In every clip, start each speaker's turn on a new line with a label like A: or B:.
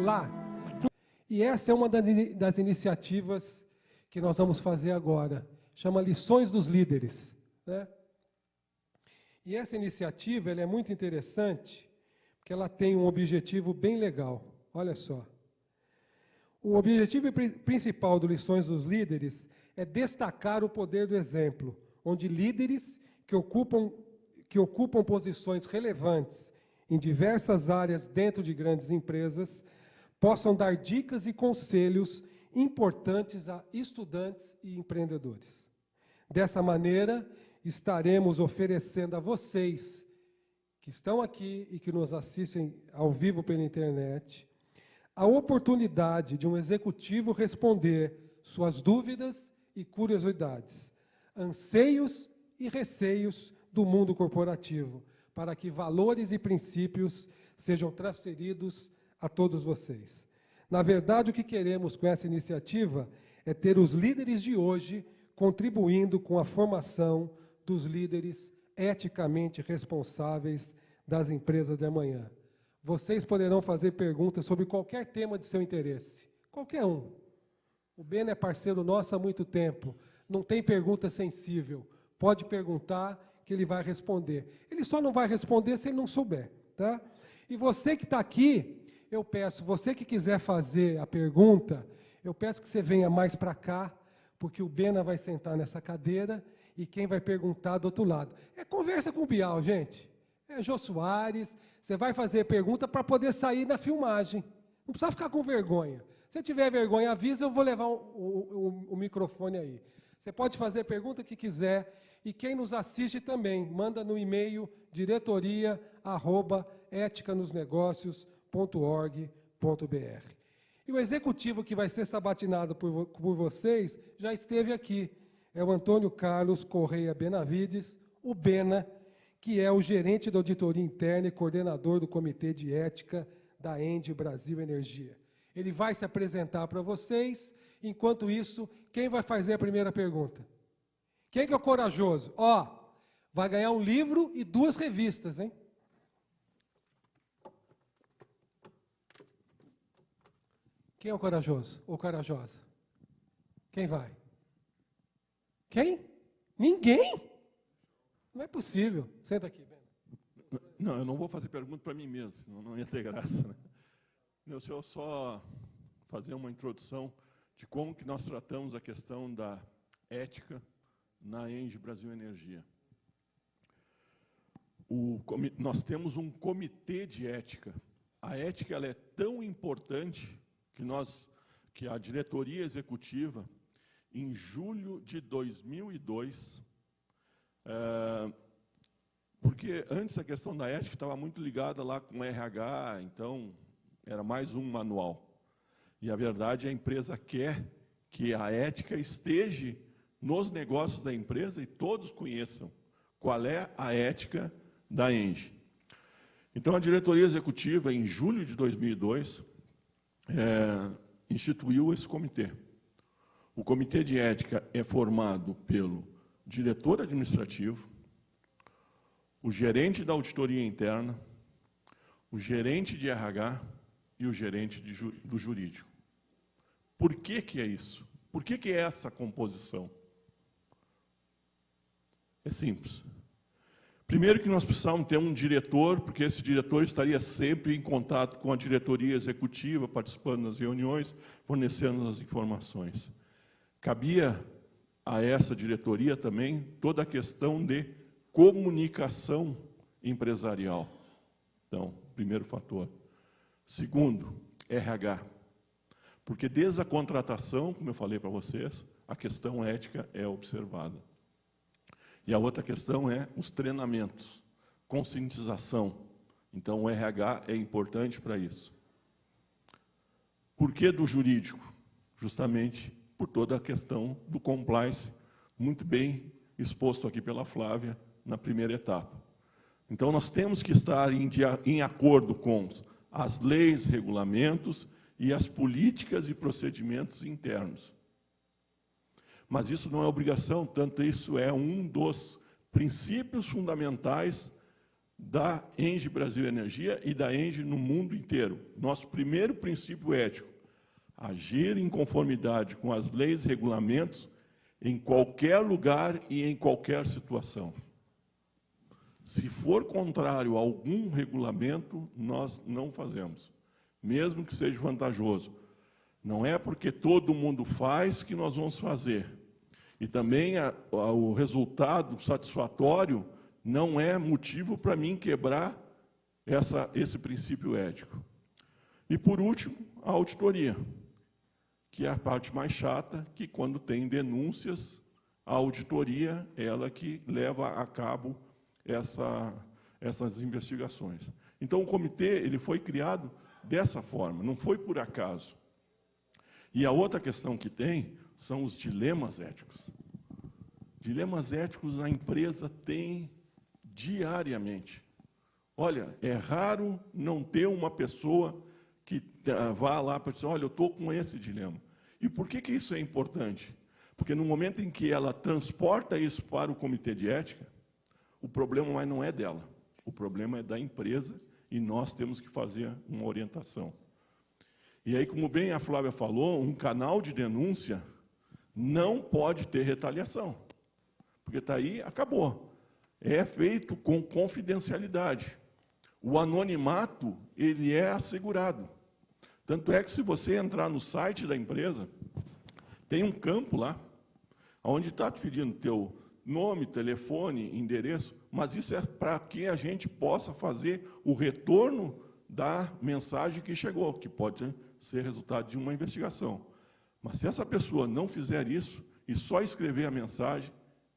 A: lá. E essa é uma das iniciativas que nós vamos fazer agora. Chama Lições dos Líderes, né? E essa iniciativa ela é muito interessante, porque ela tem um objetivo bem legal. Olha só. O objetivo principal do Lições dos Líderes é destacar o poder do exemplo, onde líderes que ocupam posições relevantes em diversas áreas dentro de grandes empresas possam dar dicas e conselhos importantes a estudantes e empreendedores. Dessa maneira, estaremos oferecendo a vocês que estão aqui e que nos assistem ao vivo pela internet, a oportunidade de um executivo responder suas dúvidas e curiosidades, anseios e receios do mundo corporativo, para que valores e princípios sejam transferidos a todos vocês. Na verdade, o que queremos com essa iniciativa é ter os líderes de hoje contribuindo com a formação dos líderes eticamente responsáveis das empresas de amanhã. Vocês poderão fazer perguntas sobre qualquer tema de seu interesse, qualquer um. O Bena é parceiro nosso há muito tempo, não tem pergunta sensível. Pode perguntar que ele vai responder. Ele só não vai responder se ele não souber, tá? E você que está aqui, eu peço, você que quiser fazer a pergunta, eu peço que você venha mais para cá, porque o Bena vai sentar nessa cadeira e quem vai perguntar do outro lado. É conversa com o Bial, gente. É Jô Soares, você vai fazer pergunta para poder sair na filmagem. Não precisa ficar com vergonha. Se tiver vergonha, avisa, eu vou levar o microfone aí. Você pode fazer a pergunta que quiser, e quem nos assiste também, manda no e-mail diretoria@eticanosnegocios.org.br. E o executivo que vai ser sabatinado por vocês já esteve aqui. É o Antônio Carlos Correia Benavides, o Bena, que é o gerente da auditoria interna e coordenador do Comitê de Ética da ENGIE Brasil Energia. Ele vai se apresentar para vocês. Enquanto isso, quem vai fazer a primeira pergunta? Quem que é o corajoso? Ó, vai ganhar um livro e 2 revistas, hein? Quem é o corajoso ou corajosa? Quem vai? Quem? Ninguém? Não é possível. Senta aqui, Ben.
B: Não, eu não vou fazer pergunta para mim mesmo, senão não ia ter graça, né? Não, se eu só fazer uma introdução de como que nós tratamos a questão da ética na ENGIE Brasil Energia. Nós temos um comitê de ética. A ética ela é tão importante que a diretoria executiva, em julho de 2002, porque antes a questão da ética estava muito ligada lá com RH, então era mais um manual. E a verdade, a empresa quer que a ética esteja nos negócios da empresa e todos conheçam qual é a ética da ENGIE. Então, a diretoria executiva, em julho de 2002, instituiu esse comitê. O comitê de ética é formado pelo diretor administrativo, o gerente da auditoria interna, o gerente de RH e o gerente do jurídico. Por que que é isso? Por que que é essa composição? É simples. Primeiro que nós precisamos ter um diretor, porque esse diretor estaria sempre em contato com a diretoria executiva, participando das reuniões, fornecendo as informações. Cabia a essa diretoria também toda a questão de comunicação empresarial. Então, primeiro fator. Segundo, RH. Porque desde a contratação, como eu falei para vocês, a questão ética é observada. E a outra questão é os treinamentos, conscientização. Então, o RH é importante para isso. Por que do jurídico? Justamente por toda a questão do compliance, muito bem exposto aqui pela Flávia na primeira etapa. Então, nós temos que estar em acordo com as leis, regulamentos e as políticas e procedimentos internos. Mas isso não é obrigação, tanto isso é um dos princípios fundamentais da Engie Brasil Energia e da Engie no mundo inteiro. Nosso primeiro princípio ético: agir em conformidade com as leis e regulamentos em qualquer lugar e em qualquer situação. Se for contrário a algum regulamento, nós não fazemos, mesmo que seja vantajoso. Não é porque todo mundo faz que nós vamos fazer. E também o resultado satisfatório não é motivo para mim quebrar esse princípio ético. E, por último, a auditoria, que é a parte mais chata, que quando tem denúncias, a auditoria é ela que leva a cabo essas investigações. Então, o comitê ele foi criado dessa forma, não foi por acaso. E a outra questão que tem são os dilemas éticos. Dilemas éticos a empresa tem diariamente. Olha, é raro não ter uma pessoa que vá lá para dizer, olha, eu estou com esse dilema. E por que isso é importante? Porque no momento em que ela transporta isso para o comitê de ética, o problema mais não é dela, o problema é da empresa e nós temos que fazer uma orientação. E aí, como bem a Flávia falou, um canal de denúncia não pode ter retaliação, porque está aí, acabou. É feito com confidencialidade. O anonimato, ele é assegurado. Tanto é que, se você entrar no site da empresa, tem um campo lá, onde está te pedindo teu nome, telefone, endereço, mas isso é para que a gente possa fazer o retorno da mensagem que chegou, que pode ser resultado de uma investigação. Mas se essa pessoa não fizer isso, e só escrever a mensagem,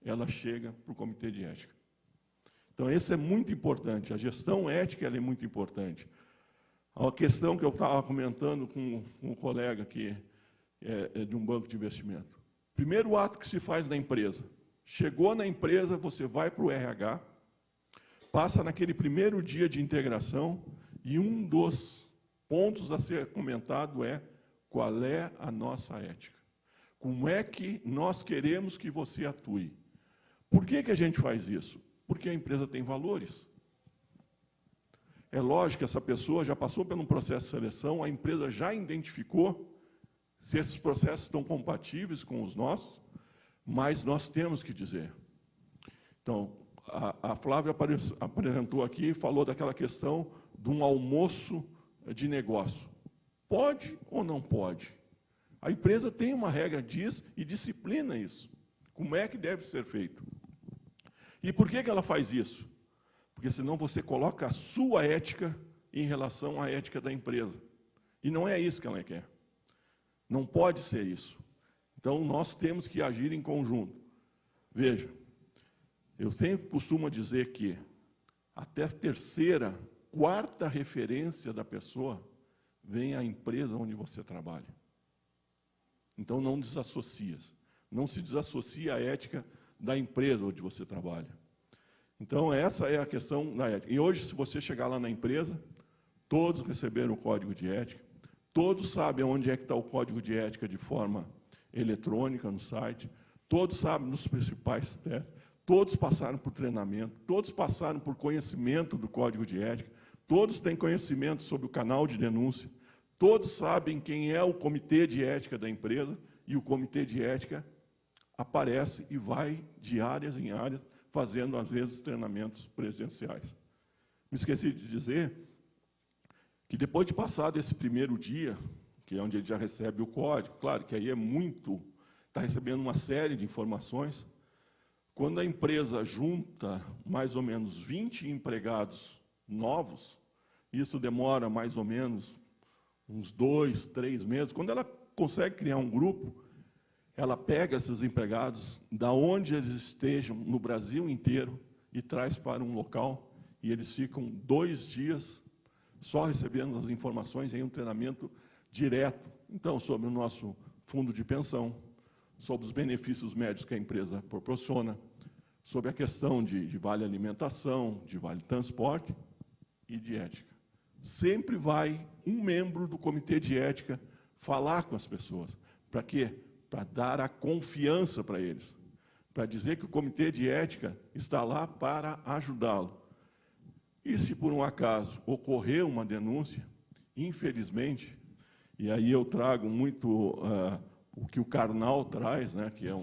B: ela chega para o comitê de ética. Então, isso é muito importante. A gestão ética ela é muito importante. A questão que eu estava comentando com um colega que é de um banco de investimento. Primeiro ato que se faz na empresa. Chegou na empresa, você vai para o RH, passa naquele primeiro dia de integração, e um dos pontos a ser comentado é qual é a nossa ética. Como é que nós queremos que você atue? Por que a gente faz isso? Porque a empresa tem valores. É lógico que essa pessoa já passou por um processo de seleção, a empresa já identificou se esses processos estão compatíveis com os nossos, mas nós temos que dizer. Então, a Flávia apresentou aqui, falou daquela questão de um almoço de negócio. Pode ou não pode? A empresa tem uma regra disso e disciplina isso. Como é que deve ser feito? E por que ela faz isso? Porque senão você coloca a sua ética em relação à ética da empresa. E não é isso que ela quer. Não pode ser isso. Então, nós temos que agir em conjunto. Veja, eu sempre costumo dizer que até a terceira, quarta referência da pessoa vem a empresa onde você trabalha. Então, não desassocia. Não se desassocia a ética da empresa onde você trabalha. Então, essa é a questão da ética. E hoje, se você chegar lá na empresa, todos receberam o código de ética, todos sabem onde é que está o código de ética de forma eletrônica no site, todos sabem dos principais testes, todos passaram por treinamento, todos passaram por conhecimento do código de ética, todos têm conhecimento sobre o canal de denúncia, todos sabem quem é o comitê de ética da empresa, e o comitê de ética aparece e vai de áreas em áreas, fazendo, às vezes, treinamentos presenciais. Me esqueci de dizer que, depois de passado esse primeiro dia, que é onde ele já recebe o código, claro que aí está recebendo uma série de informações, quando a empresa junta mais ou menos 20 empregados novos, isso demora mais ou menos uns 2, 3 meses, quando ela consegue criar um grupo, ela pega esses empregados, da onde eles estejam, no Brasil inteiro, e traz para um local, e eles ficam 2 dias só recebendo as informações em um treinamento direto, então, sobre o nosso fundo de pensão, sobre os benefícios médicos que a empresa proporciona, sobre a questão de vale alimentação, de vale transporte e de ética. Sempre vai um membro do comitê de ética falar com as pessoas. Para quê? Para dar a confiança para eles. Para dizer que o comitê de ética está lá para ajudá-lo. E se por um acaso ocorrer uma denúncia, infelizmente, e aí eu trago muito o que o Karnal traz, né, que é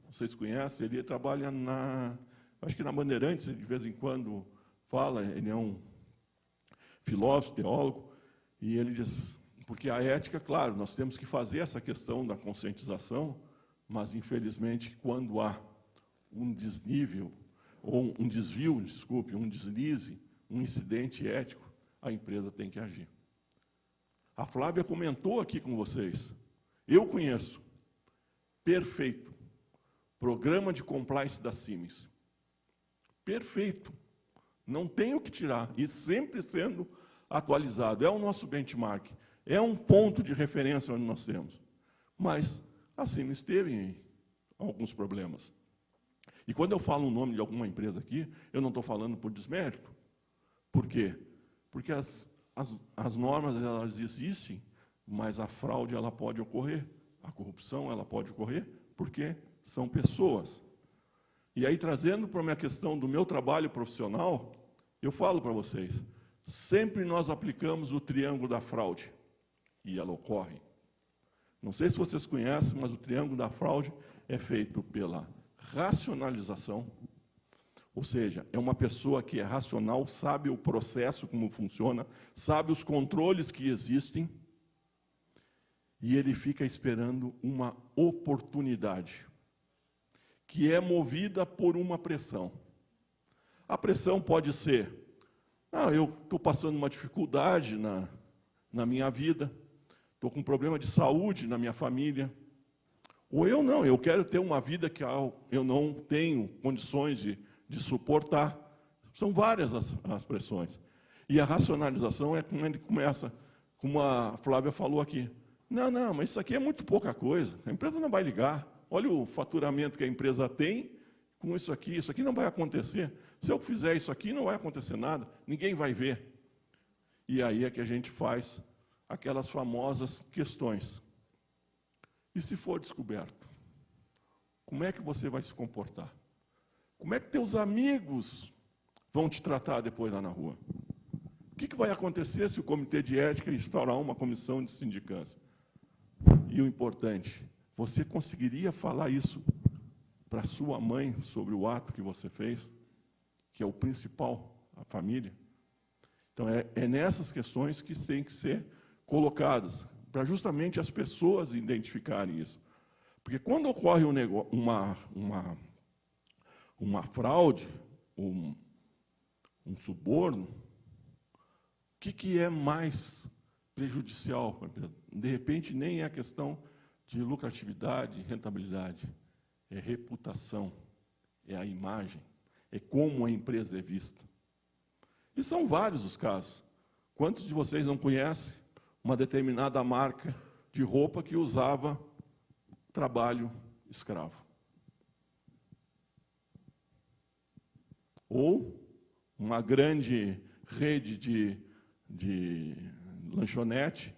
B: vocês conhecem, ele trabalha acho que na Bandeirantes, de vez em quando fala, ele é um filósofo, teólogo, e ele diz, porque a ética, claro, nós temos que fazer essa questão da conscientização, mas, infelizmente, quando há um desnível, ou um desvio, desculpe, um deslize, um incidente ético, a empresa tem que agir. A Flávia comentou aqui com vocês, eu conheço, perfeito, programa de compliance da Siemens. Perfeito. Não tem o que tirar, e sempre sendo atualizado. É o nosso benchmark, é um ponto de referência onde nós temos. Mas a Siemens teve alguns problemas. E quando eu falo o nome de alguma empresa aqui, eu não estou falando por desmérito. Por quê? Porque as normas elas existem, mas a fraude ela pode ocorrer, a corrupção ela pode ocorrer, porque são pessoas. E aí, trazendo para a minha questão do meu trabalho profissional, eu falo para vocês, sempre nós aplicamos o triângulo da fraude, e ela ocorre. Não sei se vocês conhecem, mas o triângulo da fraude é feito pela racionalização, ou seja, é uma pessoa que é racional, sabe o processo, como funciona, sabe os controles que existem, e ele fica esperando uma oportunidade, que é movida por uma pressão. A pressão pode ser, eu estou passando uma dificuldade na minha vida, estou com um problema de saúde na minha família, ou eu quero ter uma vida que eu não tenho condições de suportar. São várias as pressões. E a racionalização é quando ele começa, como a Flávia falou aqui, não, mas isso aqui é muito pouca coisa, a empresa não vai ligar, olha o faturamento que a empresa tem com isso aqui não vai acontecer, se eu fizer isso aqui não vai acontecer nada, ninguém vai ver. E aí é que a gente faz aquelas famosas questões. E se for descoberto? Como é que você vai se comportar? Como é que teus amigos vão te tratar depois lá na rua? O que vai acontecer se o Comitê de Ética instaurar uma comissão de sindicância? E o importante, você conseguiria falar isso para sua mãe sobre o ato que você fez, que é o principal, a família? Então, é nessas questões que têm que ser colocadas, para justamente as pessoas identificarem isso. Porque quando ocorre uma fraude, um suborno, o que é mais prejudicial para a empresa? De repente, nem é a questão de lucratividade, rentabilidade, é reputação, é a imagem, é como a empresa é vista. E são vários os casos. Quantos de vocês não conhecem uma determinada marca de roupa que usava trabalho escravo? Ou uma grande rede de lanchonete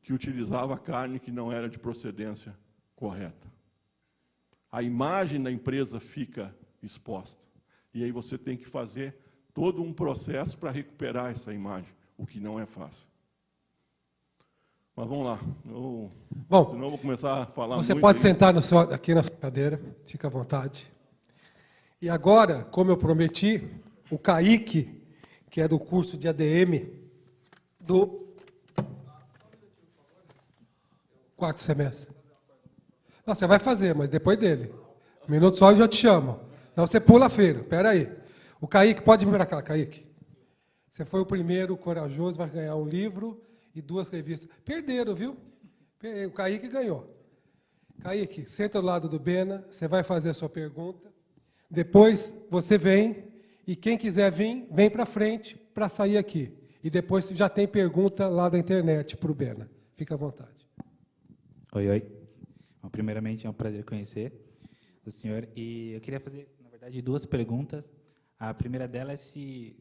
B: que utilizava carne que não era de procedência correta. A imagem da empresa fica exposta. E aí você tem que fazer todo um processo para recuperar essa imagem, o que não é fácil. Mas vamos lá.
A: Bom,
B: senão eu vou começar a falar
A: você
B: muito
A: pode
B: aí.
A: sentar aqui na sua cadeira, fica à vontade. E agora, como eu prometi, o Kaique, que é do curso de ADM, do quarto semestre. Não, você vai fazer, mas depois dele. Um minuto só e já te chamo. Não, você pula a feira, espera aí. O Kaique, pode vir para cá, Kaique. Você foi o primeiro corajoso, vai ganhar um livro e 2 revistas. Perderam, viu? O Kaique ganhou. Kaique, senta ao lado do Bena, você vai fazer a sua pergunta. Depois você vem, e quem quiser vir, vem para frente para sair aqui. E depois já tem pergunta lá da internet para o Bena. Fica à vontade.
C: Oi. Bom, primeiramente, é um prazer conhecer o senhor. E eu queria fazer, na verdade, 2 perguntas. A primeira delas é se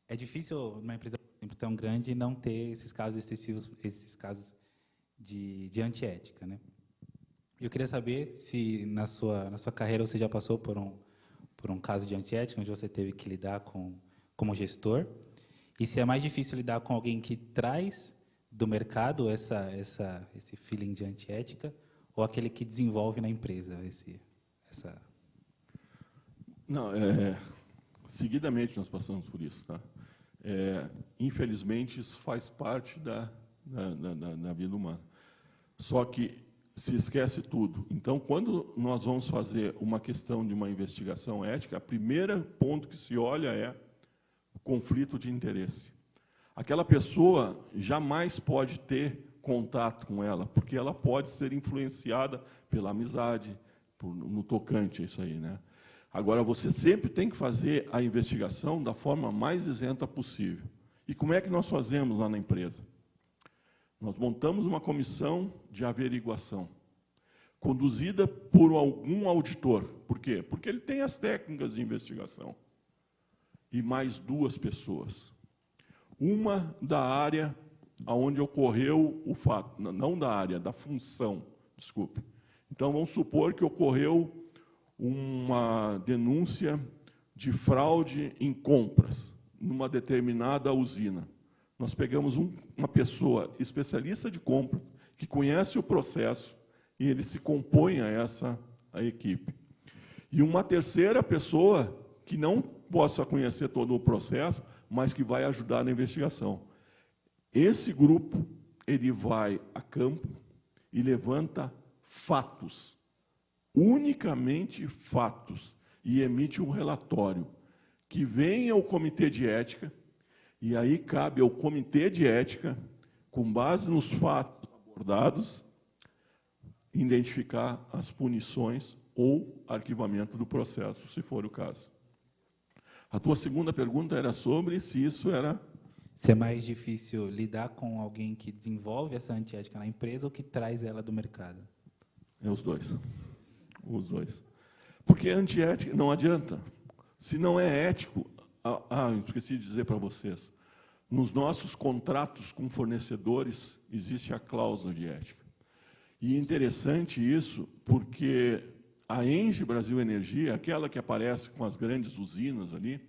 C: é difícil numa empresa tão grande não ter esses casos excessivos, esses casos de antiética, né? Eu queria saber se na sua carreira você já passou por um caso de antiética, onde você teve que lidar como gestor, E se é mais difícil lidar com alguém que traz do mercado esse feeling de antiética, ou aquele que desenvolve na empresa essa...
B: Não, seguidamente nós passamos por isso, tá? Infelizmente, isso faz parte da vida humana. Só que se esquece tudo. Então, quando nós vamos fazer uma questão de uma investigação ética, o primeiro ponto que se olha é o conflito de interesse. Aquela pessoa jamais pode ter contato com ela, porque ela pode ser influenciada pela amizade, no tocante a isso aí, né? Agora, você sempre tem que fazer a investigação da forma mais isenta possível. E como é que nós fazemos lá na empresa? Nós montamos uma comissão de averiguação, conduzida por algum auditor. Por quê? Porque ele tem as técnicas de investigação. E mais 2 pessoas. Uma da área onde ocorreu o fato, não da área, da função, desculpe. Então, vamos supor que ocorreu uma denúncia de fraude em compras numa determinada usina. Nós pegamos uma pessoa especialista de compras, que conhece o processo, e ele se compõe a equipe. E uma terceira pessoa que não possa conhecer todo o processo, mas que vai ajudar na investigação. Esse grupo, ele vai a campo e levanta fatos, unicamente fatos, e emite um relatório, que vem ao Comitê de Ética, e aí cabe ao Comitê de Ética, com base nos fatos abordados, identificar as punições ou arquivamento do processo, se for o caso. A tua segunda pergunta era sobre se isso era...
C: Se é mais difícil lidar com alguém que desenvolve essa antiética na empresa ou que traz ela do mercado?
B: É os dois. Os dois. Porque antiética não adianta. Se não é ético... esqueci de dizer para vocês. Nos nossos contratos com fornecedores, existe a cláusula de ética. E é interessante isso, porque a Engie Brasil Energia, aquela que aparece com as grandes usinas ali,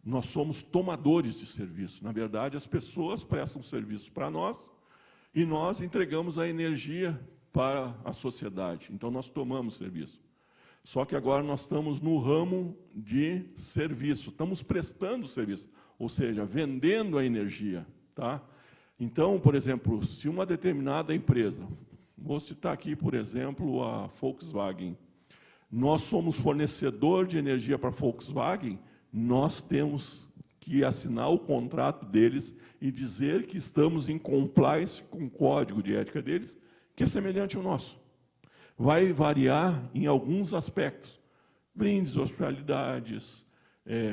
B: nós somos tomadores de serviço. Na verdade, as pessoas prestam serviço para nós e nós entregamos a energia para a sociedade. Então, nós tomamos serviço. Só que agora nós estamos no ramo de serviço, estamos prestando serviço, ou seja, vendendo a energia. Tá? Então, por exemplo, se uma determinada empresa, vou citar aqui, por exemplo, a Volkswagen, nós somos fornecedor de energia para a Volkswagen, nós temos que assinar o contrato deles e dizer que estamos em compliance com o código de ética deles, que é semelhante ao nosso. Vai variar em alguns aspectos. Brindes, hospitalidades,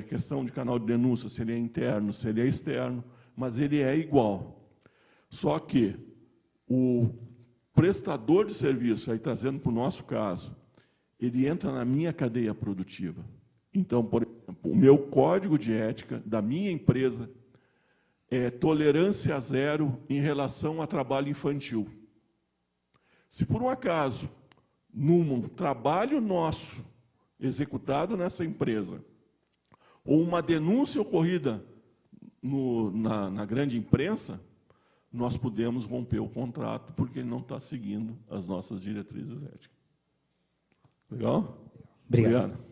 B: questão de canal de denúncia, se ele é interno, se ele é externo, mas ele é igual. Só que o prestador de serviço, aí trazendo para o nosso caso, ele entra na minha cadeia produtiva. Então, por exemplo, o meu código de ética da minha empresa é tolerância zero em relação a trabalho infantil. Se por um acaso, num trabalho nosso executado nessa empresa, ou uma denúncia ocorrida na grande imprensa, nós podemos romper o contrato, porque ele não está seguindo as nossas diretrizes éticas. Legal?
C: Obrigado.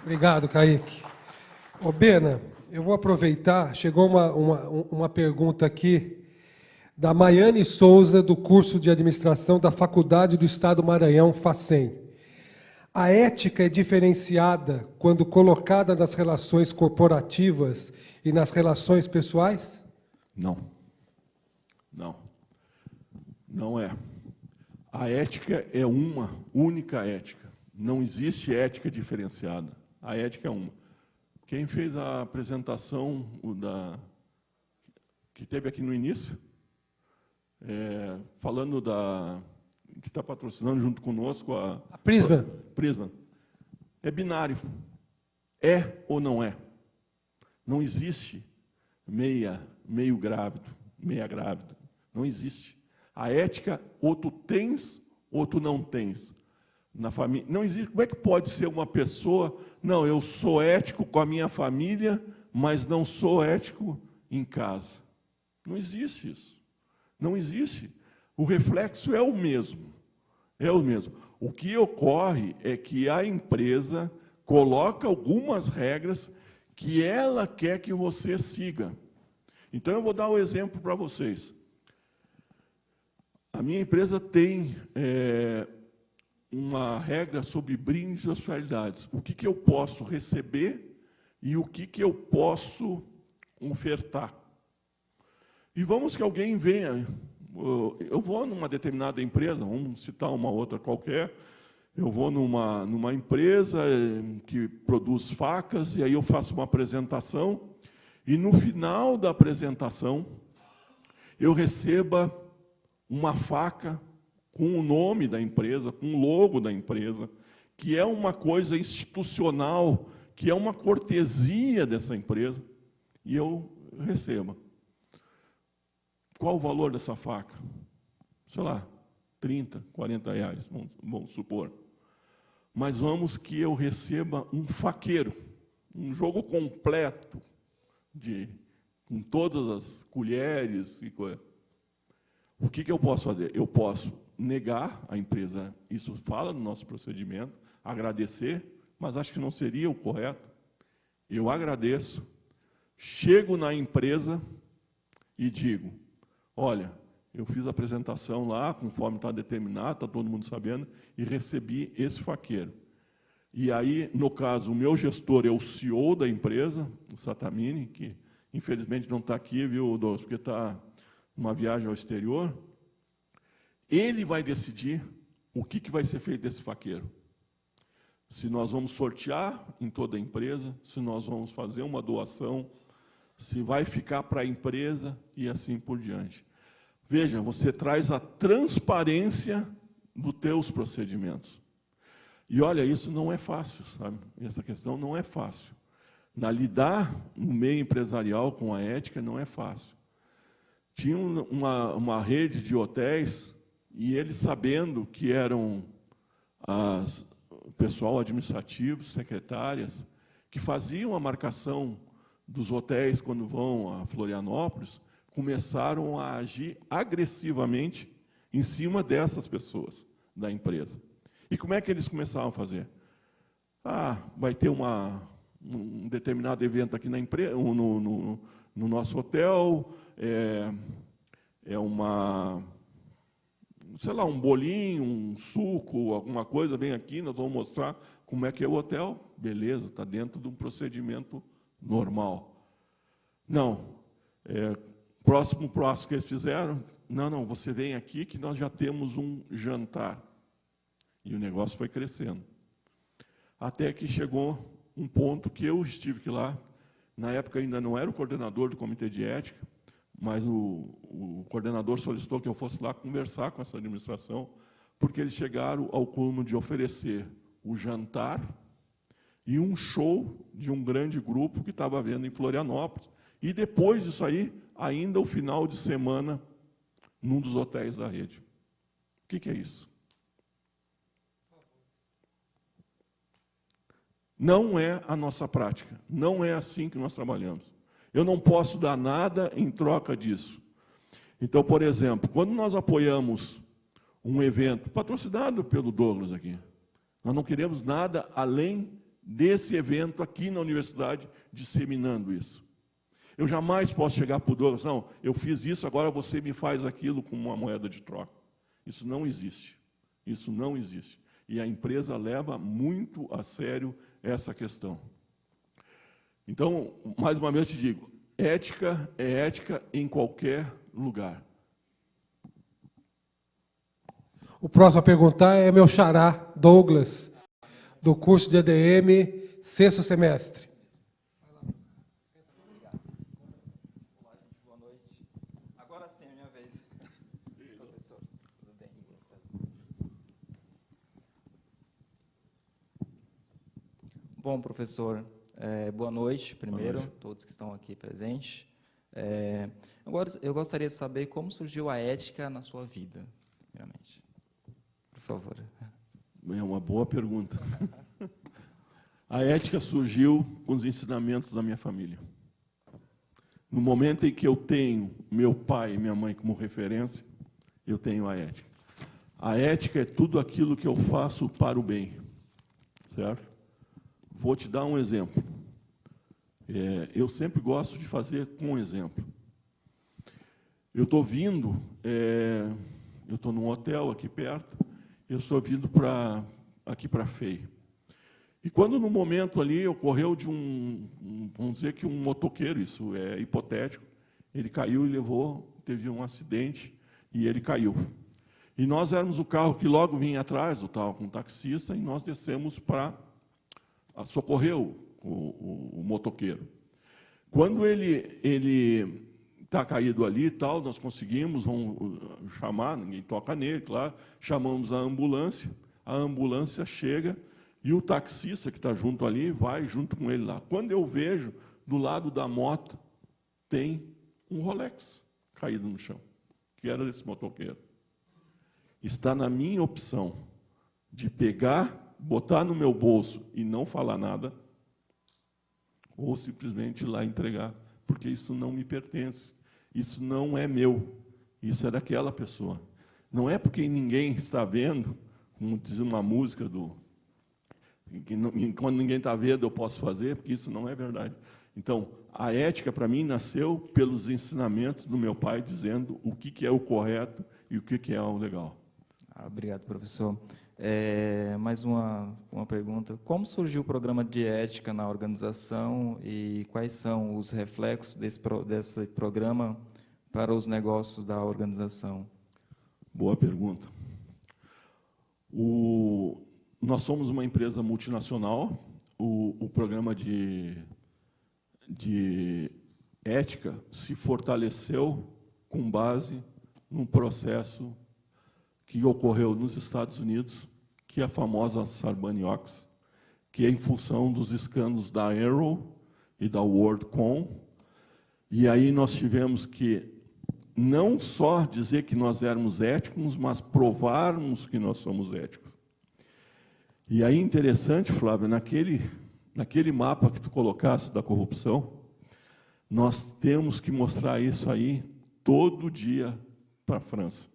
A: Obrigado, Kaique. Ô, Bena, eu vou aproveitar, chegou uma pergunta aqui da Maiane Souza, do curso de Administração da Faculdade do Estado do Maranhão, FACEM. A ética é diferenciada quando colocada nas relações corporativas e nas relações pessoais?
B: Não. Não. Não é. A ética é uma única ética. Não existe ética diferenciada. A ética é uma. Quem fez a apresentação que teve aqui no início, falando que está patrocinando junto conosco a
A: Prisma.
B: Prisma. É binário. É ou não é. Não existe meio grávido, meia grávida. Não existe. A ética, ou tu tens, ou tu não tens. na família. Não existe. Como é que pode ser uma pessoa, não, eu sou ético com a minha família, mas não sou ético em casa? Não existe isso. Não existe. O reflexo é o mesmo. É o mesmo. O que ocorre é que a empresa coloca algumas regras que ela quer que você siga. Então, eu vou dar um exemplo para vocês. A minha empresa tem uma regra sobre brindes e hospitalidades. O que eu posso receber e o que eu posso ofertar. E vamos que alguém venha. Eu vou numa determinada empresa, vamos citar uma outra qualquer, eu vou numa empresa que produz facas, e aí eu faço uma apresentação, e no final da apresentação, eu receba uma faca com o nome da empresa, com o logo da empresa, que é uma coisa institucional, que é uma cortesia dessa empresa, e eu receba. Qual o valor dessa faca? Sei lá, 30, 40 reais, vamos supor. Mas vamos que eu receba um faqueiro, um jogo completo, com todas as colheres e coisa. O que eu posso fazer? Eu posso negar a empresa, isso fala no nosso procedimento, agradecer, mas acho que não seria o correto. Eu agradeço, chego na empresa e digo, olha, eu fiz a apresentação lá, conforme está determinado, está todo mundo sabendo, e recebi esse faqueiro. E aí, no caso, o meu gestor é o CEO da empresa, o Satamini, que infelizmente não está aqui, viu, Douglas, porque está numa viagem ao exterior. Ele vai decidir o que vai ser feito desse faqueiro. Se nós vamos sortear em toda a empresa, se nós vamos fazer uma doação, se vai ficar para a empresa e assim por diante. Veja, você traz a transparência dos teus procedimentos. E olha, isso não é fácil, sabe? Essa questão não é fácil. Lidar no meio empresarial com a ética não é fácil. Tinha uma rede de hotéis, e eles sabendo que eram o pessoal administrativo, secretárias, que faziam a marcação dos hotéis quando vão a Florianópolis, começaram a agir agressivamente em cima dessas pessoas da empresa. E como é que eles começaram a fazer? Vai ter um determinado evento aqui na empresa, no nosso hotel, sei lá, um bolinho, um suco, alguma coisa, vem aqui, nós vamos mostrar como é que é o hotel. Beleza, está dentro de um procedimento normal. Não, próximo que eles fizeram, não, você vem aqui que nós já temos um jantar. E o negócio foi crescendo. Até que chegou um ponto que eu estive lá, na época ainda não era o coordenador do Comitê de Ética, mas o coordenador solicitou que eu fosse lá conversar com essa administração, porque eles chegaram ao cúmulo de oferecer o jantar e um show de um grande grupo que estava havendo em Florianópolis, e depois disso aí, ainda o final de semana, num dos hotéis da rede. O que é isso? Não é a nossa prática, não é assim que nós trabalhamos. Eu não posso dar nada em troca disso. Então, por exemplo, quando nós apoiamos um evento patrocinado pelo Douglas aqui, nós não queremos nada além desse evento aqui na universidade, disseminando isso. Eu jamais posso chegar para o Douglas, não, eu fiz isso, agora você me faz aquilo com uma moeda de troca. Isso não existe. Isso não existe. E a empresa leva muito a sério essa questão. Então, mais uma vez te digo, ética é ética em qualquer lugar.
A: O próximo a perguntar é meu xará, Douglas, do curso de ADM, 6º semestre.
D: Boa noite. Agora sim, é minha vez. Professor, tudo bem? Bom, professor, boa noite, primeiro, todos que estão aqui presentes. Agora, eu gostaria de saber como surgiu a ética na sua vida, primeiramente. Por favor.
B: É uma boa pergunta. A ética surgiu com os ensinamentos da minha família. No momento em que eu tenho meu pai e minha mãe como referência, eu tenho a ética. A ética é tudo aquilo que eu faço para o bem, certo? Vou te dar um exemplo. Eu sempre gosto de fazer com um exemplo. Eu estou vindo, eu estou num hotel aqui perto, eu estou vindo aqui para a FEI. E quando no momento ali ocorreu de vamos dizer que um motoqueiro, isso é hipotético, ele caiu e teve um acidente e ele caiu. E nós éramos o carro que logo vinha atrás, eu estava com um taxista, e nós descemos para socorrer o motoqueiro. Quando ele está caído ali e tal, nós conseguimos, vamos chamar, ninguém toca nele, claro, chamamos a ambulância chega, e o taxista que está junto ali vai junto com ele lá. Quando eu vejo, do lado da moto, tem um Rolex caído no chão, que era desse motoqueiro. Está na minha opção de pegar, botar no meu bolso e não falar nada, ou simplesmente ir lá entregar, porque isso não me pertence, isso não é meu, isso é daquela pessoa. Não é porque ninguém está vendo, como diz uma música quando ninguém está vendo eu posso fazer, porque isso não é verdade. Então, a ética para mim nasceu pelos ensinamentos do meu pai, dizendo o que é o correto e o que é o legal.
D: Obrigado, professor. Mais uma pergunta. Como surgiu o programa de ética na organização e quais são os reflexos desse programa para os negócios da organização?
B: Boa pergunta. Nós somos uma empresa multinacional. O programa de ética se fortaleceu com base num processo que ocorreu nos Estados Unidos, que é a famosa Sarbanes-Oxley, que é em função dos escândalos da Arrow e da WorldCom. E aí nós tivemos que não só dizer que nós éramos éticos, mas provarmos que nós somos éticos. E aí, interessante, Flávio, naquele mapa que tu colocaste da corrupção, nós temos que mostrar isso aí todo dia para a França.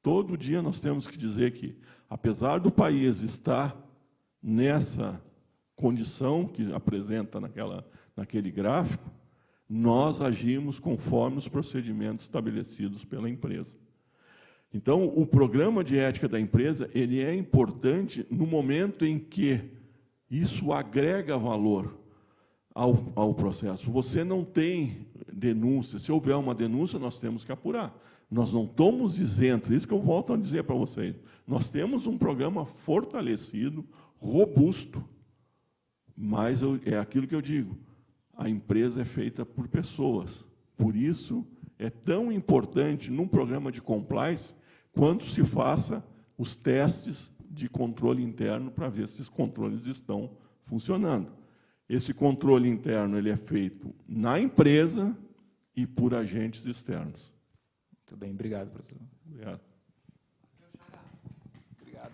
B: Todo dia nós temos que dizer que, apesar do país estar nessa condição que apresenta naquele gráfico, nós agimos conforme os procedimentos estabelecidos pela empresa. Então, o programa de ética da empresa ele é importante no momento em que isso agrega valor ao processo. Você não tem denúncia. Se houver uma denúncia, nós temos que apurar. Nós não estamos isentos, isso que eu volto a dizer para vocês. Nós temos um programa fortalecido, robusto, mas é aquilo que eu digo, a empresa é feita por pessoas. Por isso, é tão importante, num programa de compliance, quanto se faça os testes de controle interno para ver se esses controles estão funcionando. Esse controle interno ele é feito na empresa e por agentes externos.
D: Muito bem, obrigado, professor.
B: Obrigado.
D: Obrigado.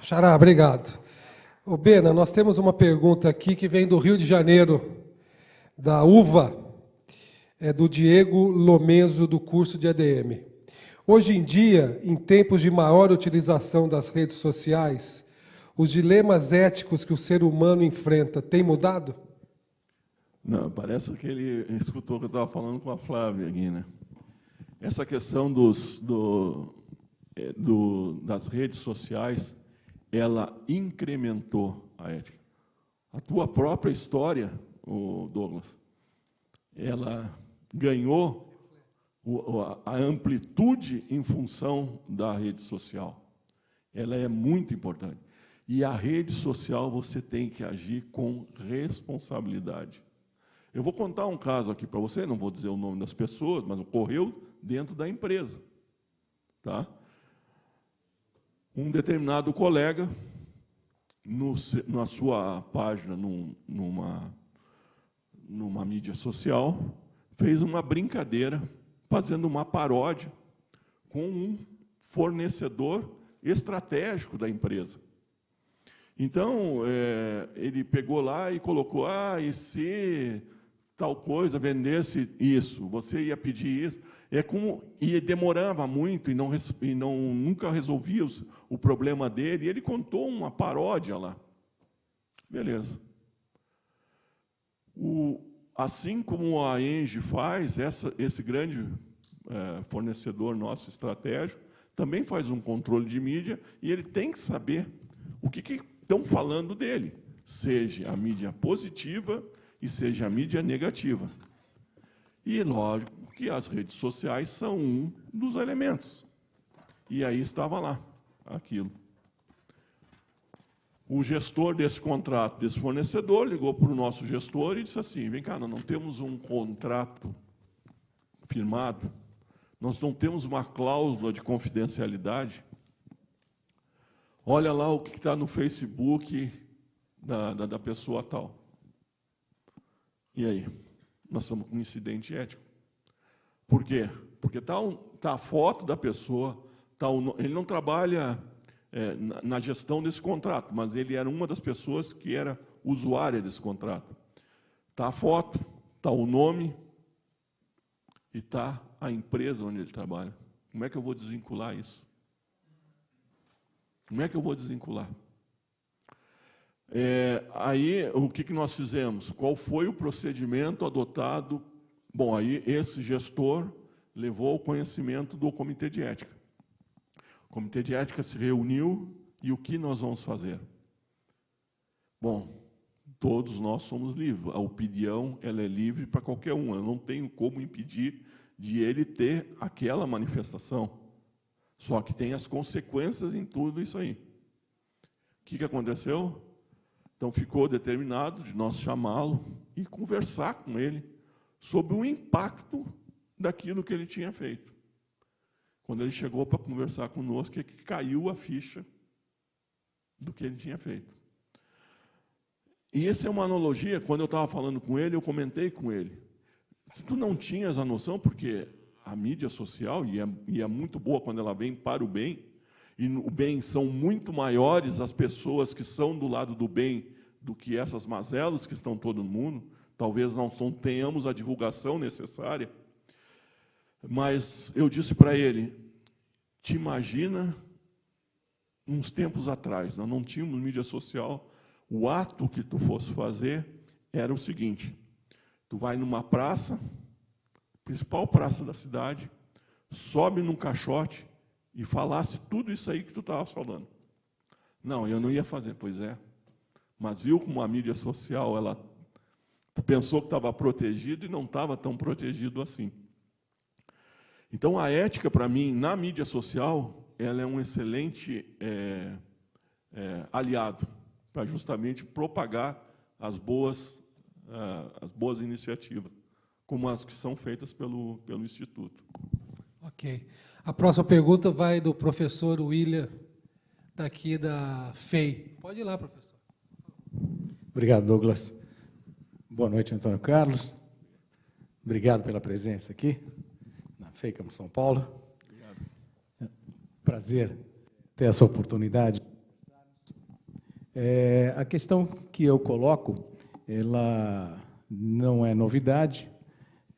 A: Xará, obrigado. Ô, Bena, nós temos uma pergunta aqui que vem do Rio de Janeiro, da UVA, do Diego Lomenzo, do curso de ADM. Hoje em dia, em tempos de maior utilização das redes sociais, os dilemas éticos que o ser humano enfrenta têm mudado?
B: Não, parece que ele escutou o que eu estava falando com a Flávia aqui, né? Essa questão das redes sociais, ela incrementou a ética. A tua própria história, Douglas, ela ganhou a amplitude em função da rede social. Ela é muito importante. E a rede social você tem que agir com responsabilidade. Eu vou contar um caso aqui para você, não vou dizer o nome das pessoas, mas ocorreu dentro da empresa. Tá? Um determinado colega, na sua página, numa mídia social, fez uma brincadeira, fazendo uma paródia com um fornecedor estratégico da empresa. Então, ele pegou lá e colocou, e se tal coisa vendesse isso, você ia pedir isso. E demorava muito e nunca resolvia o problema dele. E ele contou uma paródia lá. Beleza. Assim como a Engie faz, esse grande fornecedor nosso estratégico também faz um controle de mídia e ele tem que saber o que estão falando dele, seja a mídia positiva e seja a mídia negativa. E, lógico, que as redes sociais são um dos elementos. E aí estava lá, aquilo. O gestor desse contrato, desse fornecedor, ligou para o nosso gestor e disse assim, vem cá, nós não temos um contrato firmado, nós não temos uma cláusula de confidencialidade. Olha lá o que está no Facebook da pessoa tal. E aí? Nós estamos com um incidente ético. Por quê? Porque está a foto da pessoa, ele não trabalha na gestão desse contrato, mas ele era uma das pessoas que era usuária desse contrato. Está a foto, está o nome e está a empresa onde ele trabalha. Como é que eu vou desvincular isso? Como é que eu vou desvincular? Aí, o que nós fizemos? Qual foi o procedimento adotado? Bom, aí esse gestor levou ao conhecimento do Comitê de Ética. O Comitê de Ética se reuniu e o que nós vamos fazer? Bom, todos nós somos livres. A opinião ela é livre para qualquer um. Eu não tenho como impedir de ele ter aquela manifestação. Só que tem as consequências em tudo isso aí. O que aconteceu? Então, ficou determinado de nós chamá-lo e conversar com ele sobre o impacto daquilo que ele tinha feito. Quando ele chegou para conversar conosco, é que caiu a ficha do que ele tinha feito. E essa é uma analogia, quando eu estava falando com ele, eu comentei com ele. Se tu não tinhas a noção, porque a mídia social, e é muito boa quando ela vem para o bem, e o bem são muito maiores as pessoas que são do lado do bem do que essas mazelas que estão todo mundo. Talvez não tenhamos a divulgação necessária. Mas eu disse para ele, te imagina, uns tempos atrás, nós não tínhamos mídia social, o ato que tu fosse fazer era o seguinte, tu vai numa praça, principal praça da cidade, sobe num caixote e falasse tudo isso aí que tu estava falando. Não, eu não ia fazer, pois é. Mas viu como a mídia social, tu pensou que estava protegido e não estava tão protegido assim. Então, a ética, para mim, na mídia social, ela é um excelente aliado para justamente propagar as boas iniciativas, como as que são feitas pelo Instituto.
A: Ok. A próxima pergunta vai do professor William, daqui da FEI. Pode ir lá, professor.
E: Obrigado, Douglas. Boa noite, Antônio Carlos. Obrigado pela presença aqui, na FEI Campo São Paulo. Obrigado. Prazer ter essa oportunidade. A questão que eu coloco, ela não é novidade,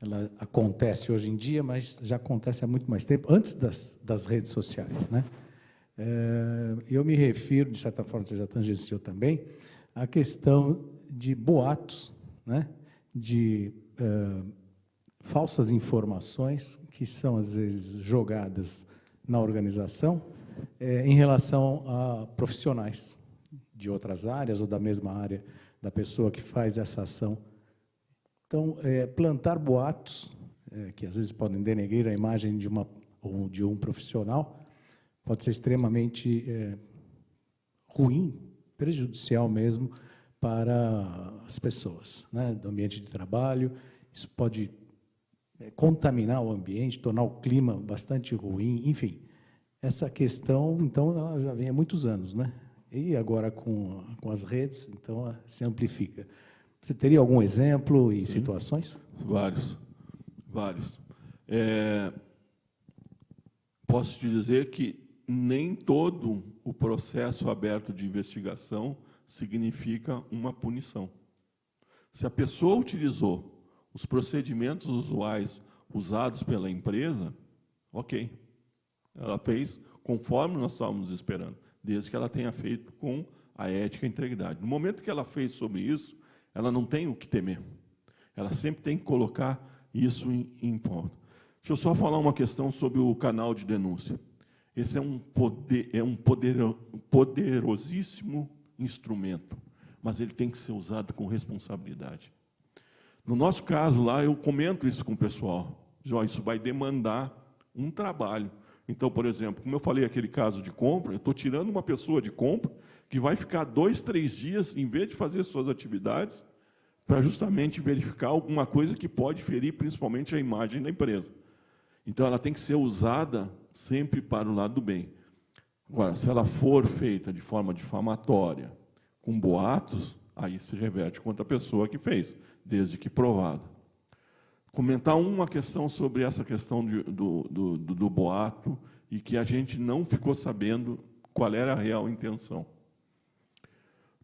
E: ela acontece hoje em dia, mas já acontece há muito mais tempo, antes das redes sociais, né? Eu me refiro, de certa forma, você já tangenciou também, à questão de boatos, né? De falsas informações que são, às vezes, jogadas na organização em relação a profissionais de outras áreas ou da mesma área da pessoa que faz essa ação. Então, plantar boatos, que às vezes podem denegrir a imagem de um profissional, pode ser extremamente ruim, prejudicial mesmo para as pessoas, né, do ambiente de trabalho. Isso pode contaminar o ambiente, tornar o clima bastante ruim, enfim. Essa questão, então, ela já vem há muitos anos, né? E agora com as redes, então, se amplifica. Você teria algum exemplo e situações?
B: Vários. Posso te dizer que nem todo o processo aberto de investigação significa uma punição. Se a pessoa utilizou os procedimentos usuais usados pela empresa, ok. Ela fez conforme nós estávamos esperando, desde que ela tenha feito com a ética e a integridade. No momento que ela fez sobre isso, ela não tem o que temer. Ela sempre tem que colocar isso em pauta. Deixa eu só falar uma questão sobre o canal de denúncia. Esse é um poderosíssimo instrumento, mas ele tem que ser usado com responsabilidade. No nosso caso lá, eu comento isso com o pessoal. Isso vai demandar um trabalho. Então, por exemplo, como eu falei aquele caso de compra, eu estou tirando uma pessoa de compra que vai ficar 2, 3 dias, em vez de fazer suas atividades, para justamente verificar alguma coisa que pode ferir principalmente a imagem da empresa. Então, ela tem que ser usada sempre para o lado do bem. Agora, se ela for feita de forma difamatória, com boatos, aí se reverte contra a pessoa que fez, desde que provada. Comentar uma questão sobre essa questão do boato e que a gente não ficou sabendo qual era a real intenção.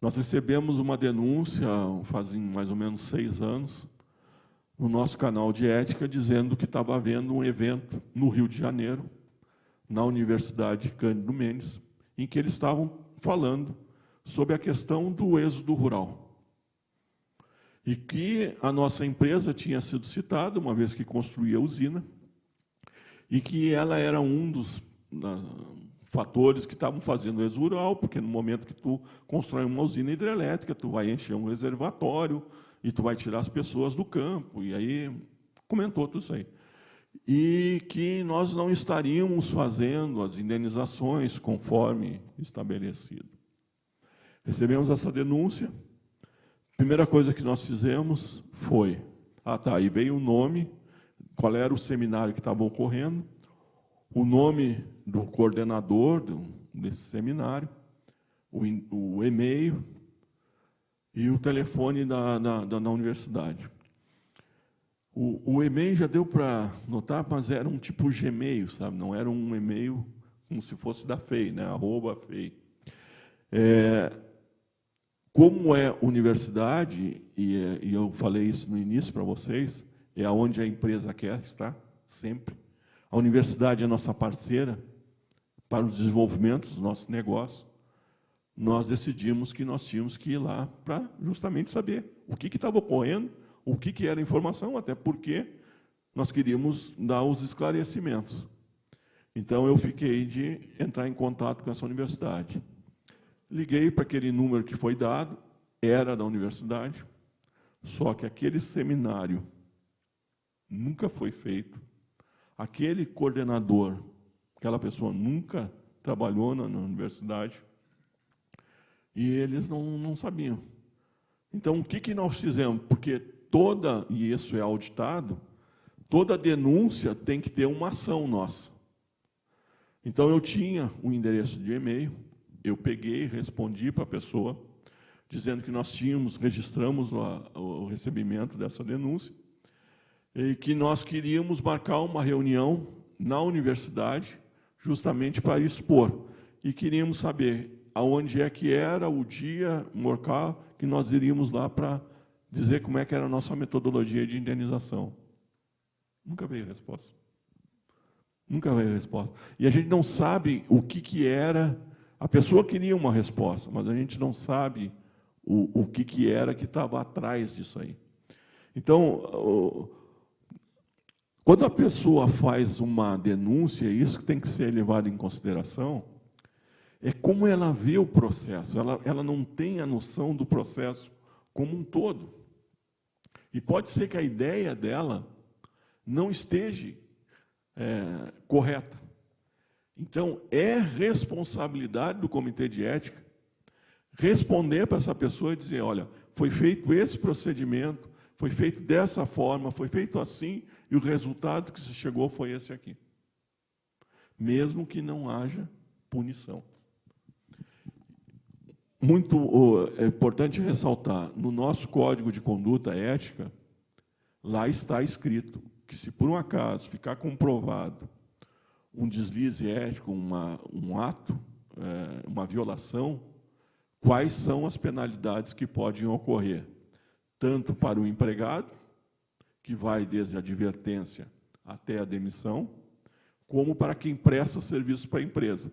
B: Nós recebemos uma denúncia, fazem mais ou menos 6 anos, no nosso canal de ética, dizendo que estava havendo um evento no Rio de Janeiro, na Universidade Cândido Mendes, em que eles estavam falando sobre a questão do êxodo rural. E que a nossa empresa tinha sido citada, uma vez que construía a usina, e que ela era um dos fatores que estavam fazendo o êxodo rural, porque no momento que tu constrói uma usina hidrelétrica, tu vai encher um reservatório, e tu vai tirar as pessoas do campo, e aí comentou tudo isso aí. E que nós não estaríamos fazendo as indenizações conforme estabelecido. Recebemos essa denúncia. A primeira coisa que nós fizemos foi, aí veio o nome, qual era o seminário que estava ocorrendo, o nome do coordenador desse seminário, o e-mail e o telefone da universidade. O e-mail já deu para notar, mas era um tipo Gmail, sabe? Não era um e-mail como se fosse da FEI, né? @FEI. Como é universidade, e eu falei isso no início para vocês, é onde a empresa quer estar, sempre. A universidade é nossa parceira para o desenvolvimento dos nossos negócios. Nós decidimos que nós tínhamos que ir lá para justamente saber o que estava ocorrendo, o que era a informação, até porque nós queríamos dar os esclarecimentos. Então, eu fiquei de entrar em contato com essa universidade. Liguei para aquele número que foi dado, era da universidade, só que aquele seminário nunca foi feito. Aquele coordenador, aquela pessoa nunca trabalhou na universidade, e eles não sabiam. Então, o que nós fizemos? Porque e isso é auditado, toda denúncia tem que ter uma ação nossa. Então, eu tinha um endereço de e-mail, eu peguei e respondi para a pessoa, dizendo que nós registramos o recebimento dessa denúncia, e que nós queríamos marcar uma reunião na universidade, justamente para expor. E queríamos saber aonde é que era o dia, o local, que nós iríamos lá para dizer como é que era a nossa metodologia de indenização. Nunca veio a resposta. Nunca veio a resposta. E a gente não sabe o que era. A pessoa queria uma resposta, mas a gente não sabe o que era que estava atrás disso aí. Então, quando a pessoa faz uma denúncia, isso que tem que ser levado em consideração, é como ela vê o processo. Ela não tem a noção do processo como um todo. E pode ser que a ideia dela não esteja correta. Então, é responsabilidade do Comitê de Ética responder para essa pessoa e dizer, olha, foi feito esse procedimento, foi feito dessa forma, foi feito assim, e o resultado que se chegou foi esse aqui. Mesmo que não haja punição. Muito importante ressaltar, no nosso Código de Conduta Ética, lá está escrito que se por um acaso ficar comprovado um deslize ético, um ato, uma violação, quais são as penalidades que podem ocorrer, tanto para o empregado, que vai desde a advertência até a demissão, como para quem presta serviço para a empresa,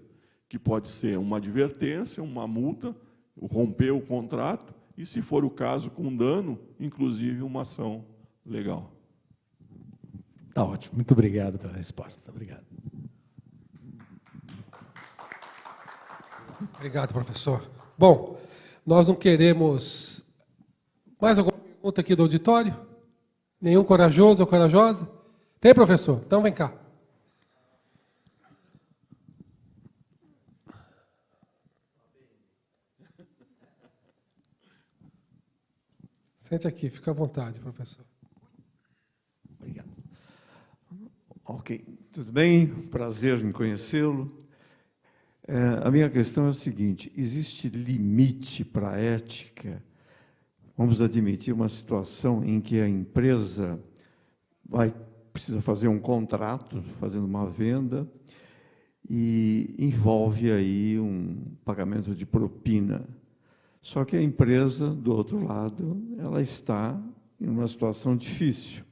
B: que pode ser uma advertência, uma multa, romper o contrato, e, se for o caso, com dano, inclusive uma ação legal.
E: Está ótimo. Muito obrigado pela resposta. Obrigado.
A: Obrigado, professor. Bom, nós não queremos... Mais alguma pergunta aqui do auditório? Nenhum corajoso ou corajosa? Tem, professor? Então, vem cá. Sente aqui, fica à vontade, professor.
F: Obrigado. Ok, tudo bem? Prazer em conhecê-lo. A minha questão é a seguinte: existe limite para a ética? Vamos admitir uma situação em que a empresa precisa fazer um contrato, fazendo uma venda, e envolve aí um pagamento de propina. Só que a empresa, do outro lado, ela está em uma situação difícil.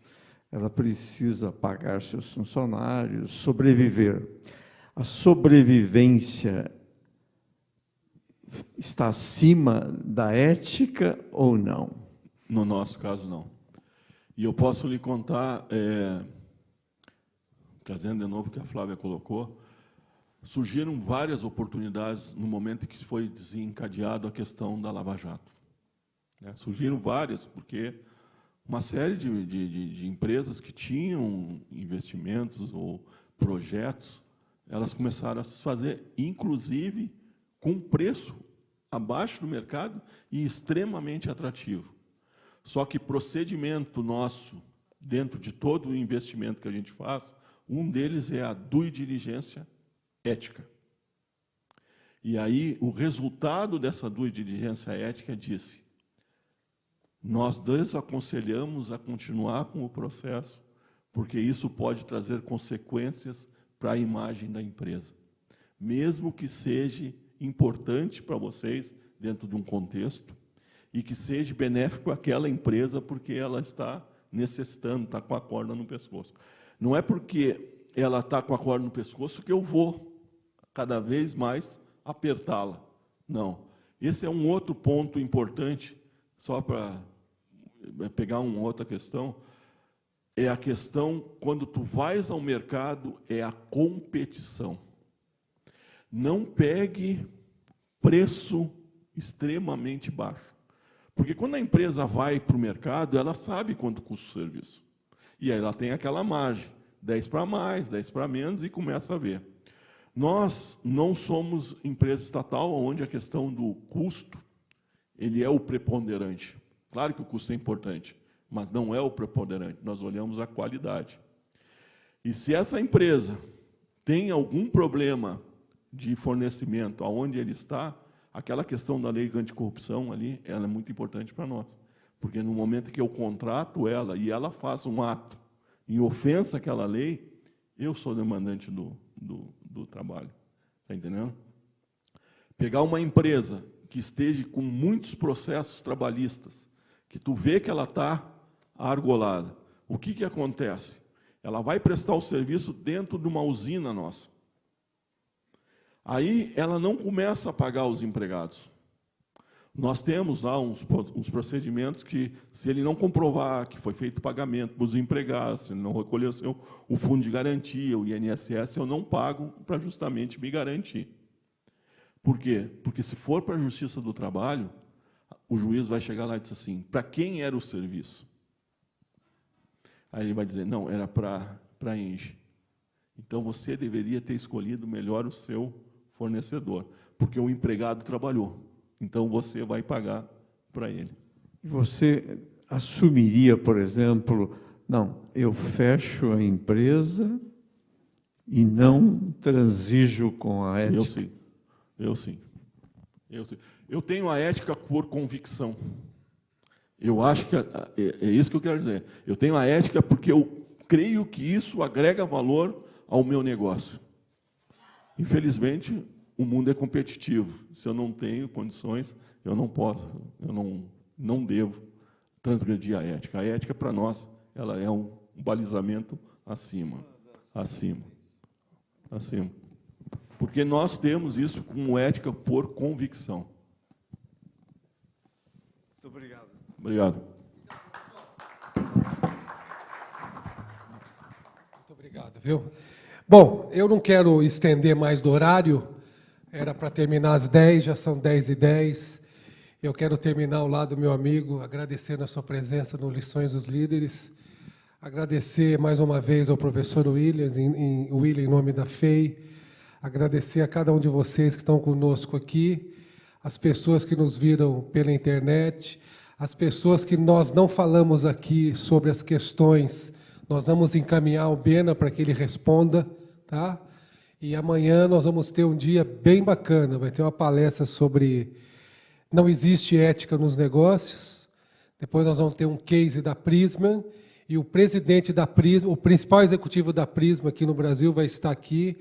F: Ela precisa pagar seus funcionários, sobreviver. A sobrevivência está acima da ética ou não?
B: No nosso caso, não. E eu posso lhe contar, trazendo de novo o que a Flávia colocou, surgiram várias oportunidades no momento em que foi desencadeado a questão da Lava Jato. Surgiram várias, porque uma série de empresas que tinham investimentos ou projetos, elas começaram a se fazer, inclusive, com preço abaixo do mercado e extremamente atrativo. Só que procedimento nosso, dentro de todo o investimento que a gente faz, um deles é a due diligência ética. E aí, o resultado dessa due diligência ética disse: nós desaconselhamos a continuar com o processo, porque isso pode trazer consequências para a imagem da empresa, mesmo que seja importante para vocês dentro de um contexto e que seja benéfico àquela empresa porque ela está necessitando, está com a corda no pescoço. Não é porque ela está com a corda no pescoço que eu vou cada vez mais apertá-la. Não. Esse é um outro ponto importante, só para pegar uma outra questão, é a questão, quando tu vais ao mercado, é a competição. Não pegue preço extremamente baixo. Porque quando a empresa vai para o mercado, ela sabe quanto custa o serviço. E aí ela tem aquela margem, 10 para mais, 10 para menos, e começa a ver. Nós não somos empresa estatal, onde a questão do custo ele é o preponderante. Claro que o custo é importante, mas não é o preponderante. Nós olhamos a qualidade. E se essa empresa tem algum problema de fornecimento aonde ele está, aquela questão da lei anticorrupção ali, ela é muito importante para nós. Porque no momento que eu contrato ela e ela faz um ato em ofensa àquela lei, eu sou demandante do trabalho. Está entendendo? Pegar uma empresa que esteja com muitos processos trabalhistas, que tu vê que ela está argolada, o que acontece? Ela vai prestar o serviço dentro de uma usina nossa. Aí ela não começa a pagar os empregados. Nós temos lá uns procedimentos que, se ele não comprovar que foi feito pagamento para os empregados, se ele não recolheu o fundo de garantia, o INSS, eu não pago para justamente me garantir. Por quê? Porque se for para a Justiça do Trabalho, o juiz vai chegar lá e dizer assim: para quem era o serviço? Aí ele vai dizer: não, era para a Engie. Então você deveria ter escolhido melhor o seu fornecedor, porque o empregado trabalhou. Então você vai pagar para ele.
F: Você assumiria, por exemplo, não, eu fecho a empresa e não transijo com a ética?
B: Eu sim. Eu tenho a ética por convicção. Eu acho que é isso que eu quero dizer. Eu tenho a ética porque eu creio que isso agrega valor ao meu negócio. Infelizmente, o mundo é competitivo. Se eu não tenho condições, eu não posso, eu não devo transgredir a ética. A ética, para nós, ela é um balizamento acima. Porque nós temos isso como ética por convicção.
F: Muito obrigado.
B: Obrigado.
A: Muito obrigado, viu? Bom, eu não quero estender mais do horário, era para terminar às 10, já são 10h10. Eu quero terminar ao lado do meu amigo, agradecendo a sua presença no Lições dos Líderes, agradecer mais uma vez ao professor Williams, William, em nome da FEI, agradecer a cada um de vocês que estão conosco aqui, as pessoas que nos viram pela internet, as pessoas que nós não falamos aqui sobre as questões, nós vamos encaminhar o Bena para que ele responda, tá? E amanhã nós vamos ter um dia bem bacana, vai ter uma palestra sobre não existe ética nos negócios, depois nós vamos ter um case da Prisma, e o presidente da Prisma, o principal executivo da Prisma aqui no Brasil vai estar aqui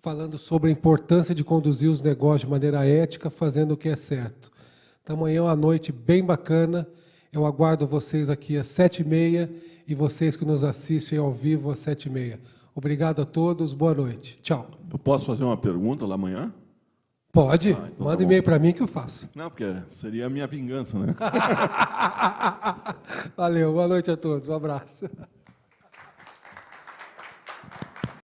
A: falando sobre a importância de conduzir os negócios de maneira ética, fazendo o que é certo. Então, amanhã é uma noite bem bacana, eu aguardo vocês aqui às 7h30 e vocês que nos assistem ao vivo às 7h30. Obrigado a todos, boa noite. Tchau.
B: Eu posso fazer uma pergunta lá amanhã?
A: Pode,
B: então
A: manda
B: tá
A: e-mail
B: bom.
A: para mim que eu faço.
B: Não, porque seria a minha vingança, né?
A: Valeu, boa noite a todos, um abraço.